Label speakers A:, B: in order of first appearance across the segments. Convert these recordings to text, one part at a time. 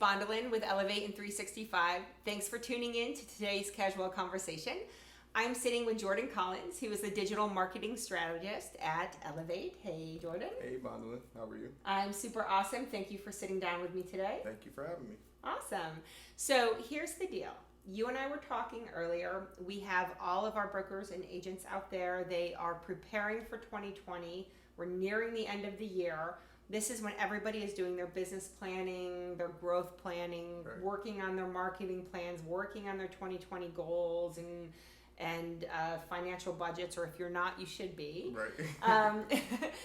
A: Bondolin with Elevate in 365. Thanks for tuning in to today's casual conversation. I'm sitting with Jordan Collins, who is the digital marketing strategist at Elevate. Hey, Jordan.
B: Hey, Bondolin. How are you?
A: I'm super awesome. Thank you for sitting down with me today.
B: Thank you for having me.
A: Awesome. So here's the deal. You and I were talking earlier. We have all of our brokers and agents out there. They are preparing for 2020. We're nearing the end of the year. This is when everybody is doing their business planning, their growth planning,
B: Right.
A: working on their marketing plans, working on their 2020 goals and financial budgets, or if you're not, you should be.
B: Right.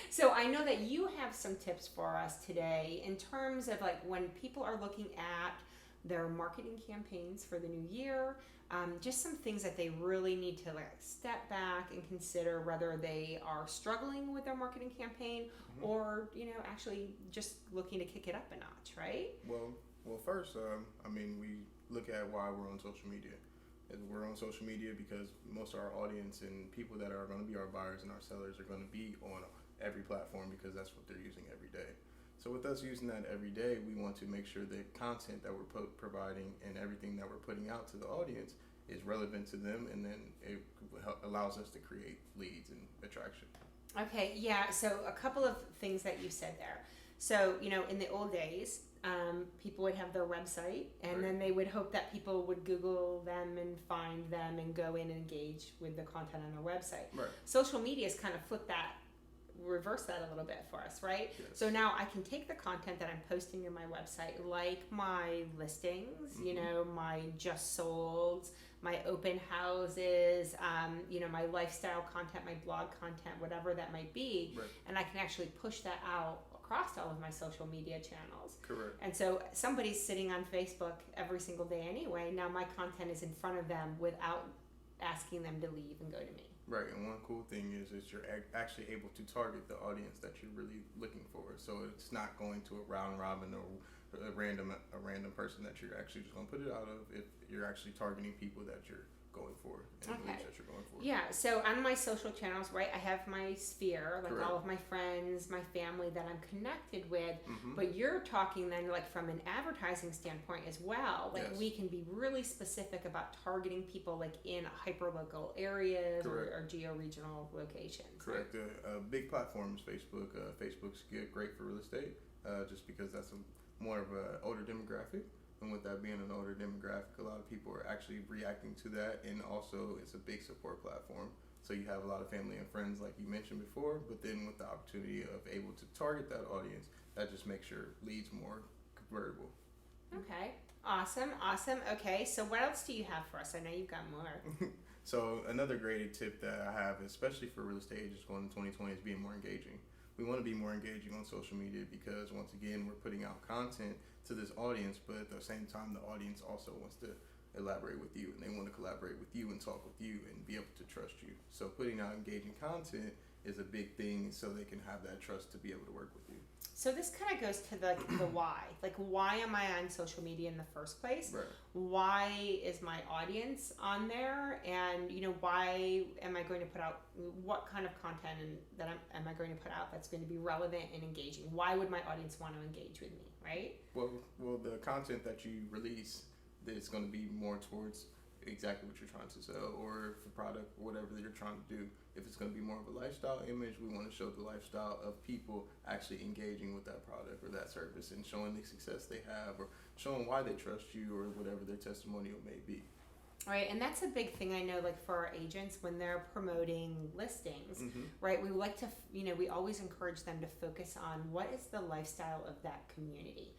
A: So I know that you have some tips for us today in terms of like when people are looking at their marketing campaigns for the new year, just some things that they really need to like step back and consider whether they are struggling with their marketing campaign or, you know, actually just looking to kick it up a notch, right?
B: Well, first, we look at why we're on social media. We're on social media because most of our audience and people that are going to be our buyers and our sellers are going to be on every platform because that's what they're using every day. So with us using that every day, we want to make sure the content that we're providing and everything that we're putting out to the audience is relevant to them, and then it allows us to create leads and attraction.
A: Okay, yeah, so a couple of things that you said there. So, you know, in the old days, people would have their website, and
B: Right.
A: then they would hope that people would Google them and find them and go in and engage with the content on their website.
B: Right.
A: Social media's kind of flipped that, reverse that a little bit for us, right?
B: Yes.
A: So now I can take the content that I'm posting in my website, like my listings, you know, my just solds, my open houses, you know, my lifestyle content, my blog content, whatever that might be,
B: Right.
A: and I can actually push that out across all of my social media channels.
B: Correct.
A: And so somebody's sitting on Facebook every single day anyway. Now my content is in front of them without asking them to leave and go to me.
B: Right, and one cool thing is you're actually able to target the audience that you're really looking for. So it's not going to a round robin or a random person that you're actually just going to put it out of. If you're actually targeting people that you're going for and leads that you're going for.
A: Yeah, so on my social channels, right, I have my sphere, like
B: Correct.
A: all of my friends, my family that I'm connected with,
B: Mm-hmm.
A: but you're talking then like from an advertising standpoint as well. Like
B: Yes.
A: we can be really specific about targeting people like in hyperlocal areas or geo-regional locations.
B: Correct. A big platform is Facebook. Facebook's great for real estate just because that's more of an older demographic. And with that being an older demographic, a lot of people are actually reacting to that. And also, it's a big support platform. So you have a lot of family and friends, like you mentioned before. But then with the opportunity of able to target that audience, that just makes your leads more convertible.
A: Okay, awesome. Okay, so what else do you have for us? I know you've got more.
B: So another great tip that I have, especially for real estate agents going into 2020, is being more engaging. We want to be more engaging on social media because once again, we're putting out content to this audience, but at the same time, the audience also wants to elaborate with you and they want to collaborate with you and talk with you and be able to trust you. So putting out engaging content is a big thing so they can have that trust to be able to work with you.
A: So this kind of goes to the why. Like, why am I on social media in the first place?
B: Right.
A: Why is my audience on there? And, you know, why am I going to put out, what kind of content am I going to put out that's going to be relevant and engaging? Why would my audience want to engage with me, right?
B: Well, the content that you release, it's going to be more towards exactly what you're trying to sell or the product, whatever that you're trying to do. If it's going to be more of a lifestyle image, we want to show the lifestyle of people actually engaging with that product or that service and showing the success they have or showing why they trust you or whatever their testimonial may be.
A: Right, and that's a big thing I know, like for our agents when they're promoting listings, right? We like to, you know, we always encourage them to focus on what is the lifestyle of that community,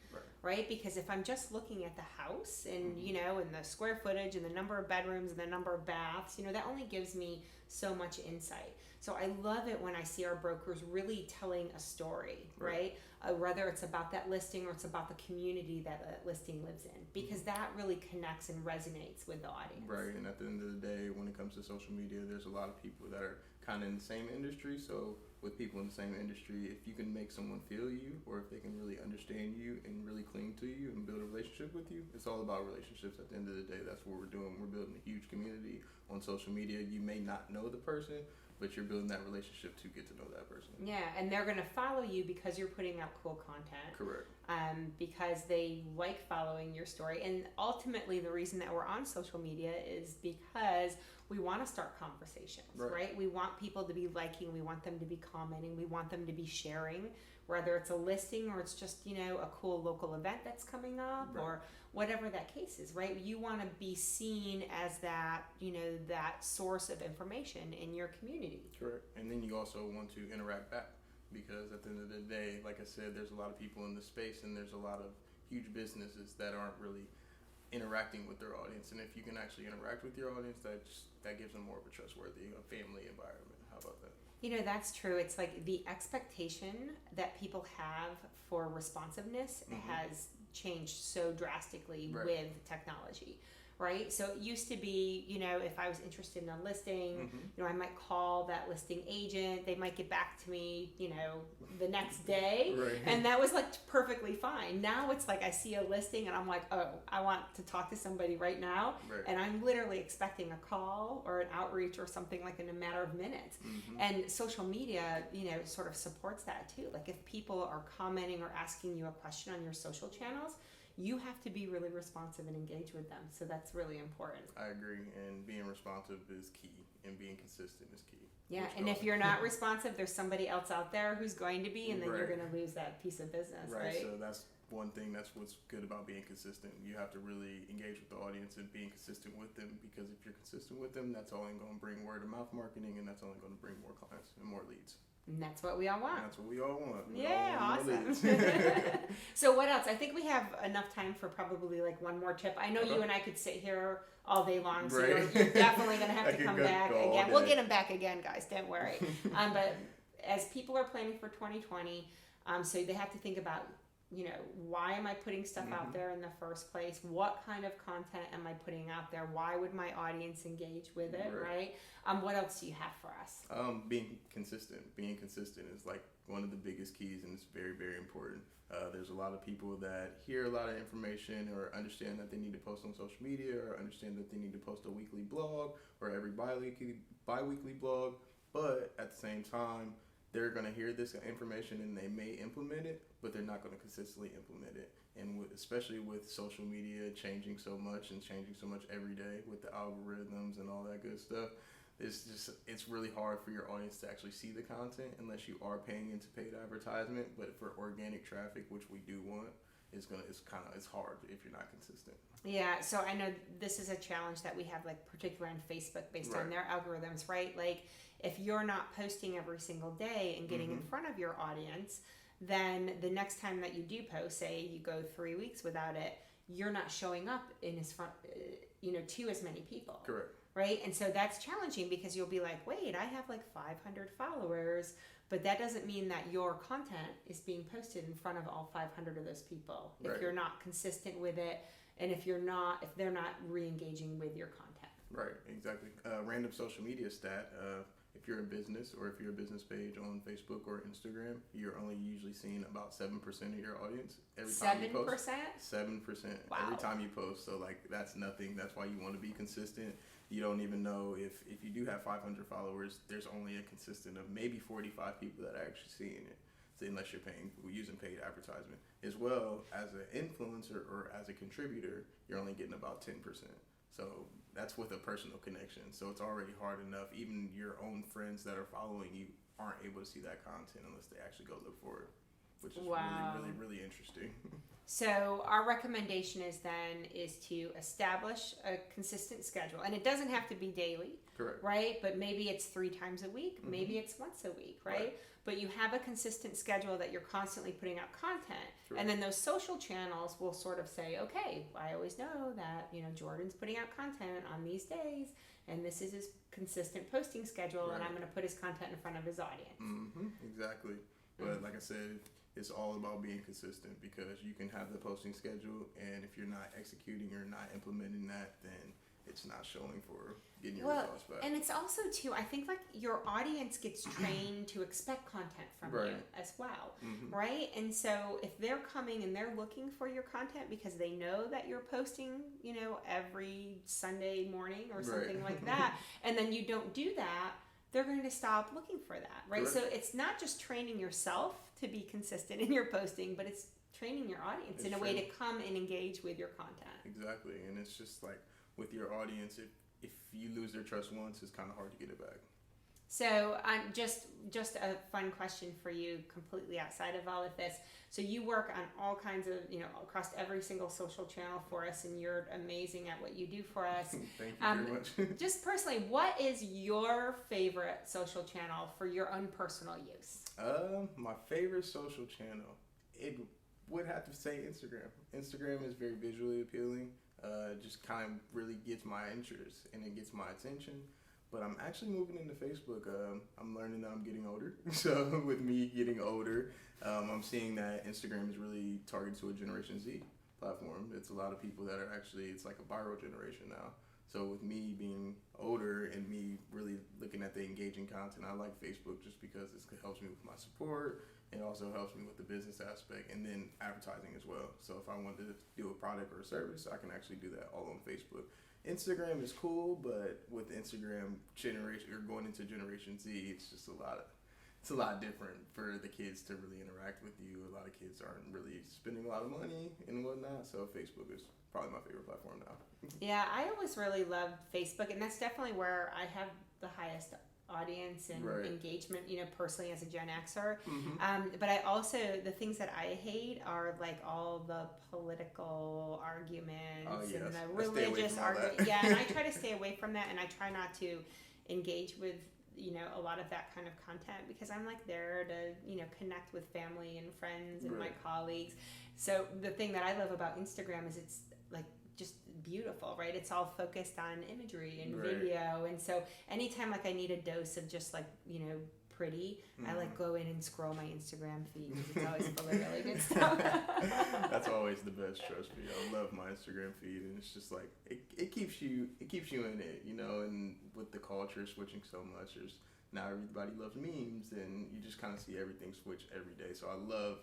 A: right? Because if I'm just looking at the house and, you know, and the square footage and the number of bedrooms and the number of baths, you know, that only gives me so much insight. So I love it when I see our brokers really telling a story, right? Whether it's about that listing or it's about the community that that listing lives in, because that really connects and resonates with the audience.
B: Right, and at the end of the day, when it comes to social media, there's a lot of people that are kind of in the same industry. So with people in the same industry, if you can make someone feel you or if they can really understand you and really cling to you and build a relationship with you, it's all about relationships. At the end of the day, that's what we're doing. We're building a huge community on social media. You may not know the person, but you're building that relationship to get to know that person.
A: Yeah, and they're going to follow you because you're putting out cool content.
B: Correct.
A: Because they like following your story. And ultimately, the reason that we're on social media is because we want to start conversations, right? We want people to be liking, we want them to be commenting, we want them to be sharing, whether it's a listing or it's just, a cool local event that's coming up or whatever that case is, right? You want to be seen as that, that source of information in your community.
B: Correct. And then you also want to interact back, because at the end of the day, like I said, there's a lot of people in the space and there's a lot of huge businesses that aren't really interacting with their audience. And if you can actually interact with your audience, that gives them more of a trustworthy family environment. How about that?
A: That's true. It's like the expectation that people have for responsiveness has changed so drastically with technology, right? So it used to be, if I was interested in a listing, I might call that listing agent. They might get back to me, the next day. And that was like perfectly fine. Now it's like I see a listing and I'm like, oh, I want to talk to somebody right now. And I'm literally expecting a call or an outreach or something like in a matter of minutes. And social media, sort of supports that too. Like if people are commenting or asking you a question on your social channels, you have to be really responsive and engage with them. So that's really important.
B: I agree. And being responsive is key, and being consistent is key.
A: Yeah, and if you're not responsive, there's somebody else out there who's going to be, and then you're going to lose that piece of business, right?
B: So that's one thing. That's what's good about being consistent. You have to really engage with the audience and being consistent with them, because if you're consistent with them, that's only going to bring word of mouth marketing, and that's only going to bring more clients and more leads.
A: And that's what we all want.
B: That's what we all want.
A: Awesome. So what else? I think we have enough time for probably like one more tip. I know you and I could sit here all day long, so you're definitely going to have to come back again. We'll get him back again, guys. Don't worry. But as people are planning for 2020, so they have to think about, why am I putting stuff out there in the first place? What kind of content am I putting out there? Why would my audience engage with it, right? What else do you have for us?
B: Being consistent. Being consistent is like one of the biggest keys, and it's very, very important. There's a lot of people that hear a lot of information or understand that they need to post on social media, or understand that they need to post a weekly blog or every bi-weekly blog, but at the same time, they're going to hear this information and they may implement it, but they're not going to consistently implement it. And especially with social media changing so much and changing so much every day with the algorithms and all that good stuff, it's really hard for your audience to actually see the content unless you are paying into paid advertisement. But for organic traffic, which we do want, it's hard if you're not consistent.
A: Yeah, so I know this is a challenge that we have, like particularly on Facebook, based on their algorithms, right? Like if you're not posting every single day and getting in front of your audience, then the next time that you do post, say you go 3 weeks without it, you're not showing up in his front, to as many people.
B: Correct.
A: Right? And so that's challenging, because you'll be like, wait, I have like 500 followers, but that doesn't mean that your content is being posted in front of all 500 of those people. If you're not consistent with it, and if they're not re-engaging with your content.
B: Right, exactly. Random social media stat. If you're a business, or if you're a business page on Facebook or Instagram, you're only usually seeing about 7% of your audience every time you post. 7%? 7%. Wow. Every time you post. So like that's nothing. That's why you want to be consistent. You don't even know if you do have 500 followers, there's only a consistent of maybe 45 people that are actually seeing it. So unless you're using paid advertisement. As well as an influencer or as a contributor, you're only getting about 10%. So that's with a personal connection. So it's already hard enough. Even your own friends that are following you aren't able to see that content unless they actually go look for it, which is really, really interesting.
A: So our recommendation is to establish a consistent schedule, and it doesn't have to be daily.
B: Correct.
A: Right? But maybe it's 3 times a week. Maybe it's once a week, right? But you have a consistent schedule that you're constantly putting out content. True. And then those social channels will sort of say, okay, I always know that, Jordan's putting out content on these days, and this is his consistent posting schedule, and I'm going to put his content in front of his audience.
B: Exactly. But like I said, it's all about being consistent, because you can have the posting schedule, and if you're not executing or not implementing that, then it's not showing for getting your results back.
A: And it's also too, I think like your audience gets trained to expect content from you as well, right? And so if they're coming and they're looking for your content because they know that you're posting, every Sunday morning or something like that, and then you don't do that, they're going to stop looking for that, right?
B: Correct.
A: So it's not just training yourself to be consistent in your posting, but it's training your audience in a way to come and engage with your content.
B: Exactly. And it's just like with your audience, if you lose their trust once, it's kind of hard to get it back.
A: So just a fun question for you, completely outside of all of this. So you work on all kinds of, across every single social channel for us, and you're amazing at what you do for us.
B: Thank you very much.
A: Just personally, what is your favorite social channel for your own personal use?
B: My favorite social channel, it would have to say Instagram. Instagram is very visually appealing. Just kind of really gets my interest and it gets my attention. But I'm actually moving into Facebook. I'm learning that I'm getting older. So with me getting older, I'm seeing that Instagram is really targeted to a Generation Z platform. It's a lot of people that are actually, it's like a viral generation now. So with me being older and me really looking at the engaging content, I like Facebook just because it helps me with my support. It also helps me with the business aspect and then advertising as well. So if I wanted to do a product or a service, I can actually do that all on Facebook. Instagram is cool, but with Instagram generation or going into Generation Z, it's just a lot different for the kids to really interact with you. A lot of kids aren't really spending a lot of money and whatnot, so Facebook is probably my favorite platform now.
A: Yeah, I always really loved Facebook, and that's definitely where I have the highest audience and engagement, personally as a Gen Xer. But I also, the things that I hate are like all the political arguments and the religious arguments. Yeah, and I try to stay away from that, and I try not to engage with a lot of that kind of content because I'm like there to connect with family and friends and my colleagues. So the thing that I love about Instagram is it's like just beautiful, right? It's all focused on imagery and video, and so anytime like I need a dose of just like pretty, I like go in and scroll my Instagram feed because it's always full of really good stuff.
B: That's always the best, trust me. I love my Instagram feed, and it's just like it keeps you in it, and with the culture switching so much, now everybody loves memes, and you just kind of see everything switch every day. So I love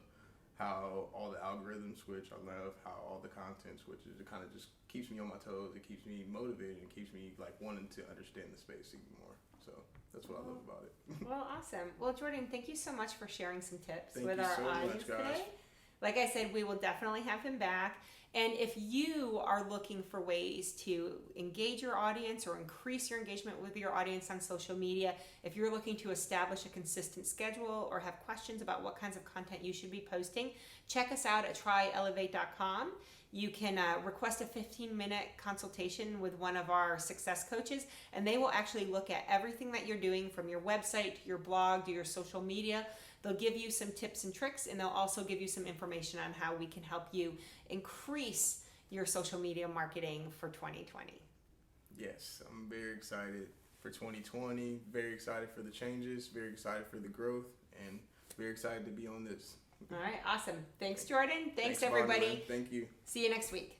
B: how all the algorithms switch. I love how all the content switches. It kind of just keeps me on my toes. It keeps me motivated and keeps me like wanting to understand the space even more. So that's what I love about it.
A: Well, awesome. Well, Jordan, thank you so much for sharing some tips
B: with
A: our audience today. Like I said, we will definitely have him back. And if you are looking for ways to engage your audience or increase your engagement with your audience on social media, if you're looking to establish a consistent schedule or have questions about what kinds of content you should be posting, check us out at tryelevate.com. You can request a 15-minute consultation with one of our success coaches, and they will actually look at everything that you're doing from your website to your blog to your social media. They'll give you some tips and tricks, and they'll also give you some information on how we can help you increase your social media marketing for 2020.
B: Yes, I'm very excited for 2020, very excited for the changes, very excited for the growth, and very excited to be on this.
A: All right, awesome. Thanks, Jordan. Thanks everybody.
B: Thank you.
A: See you next week.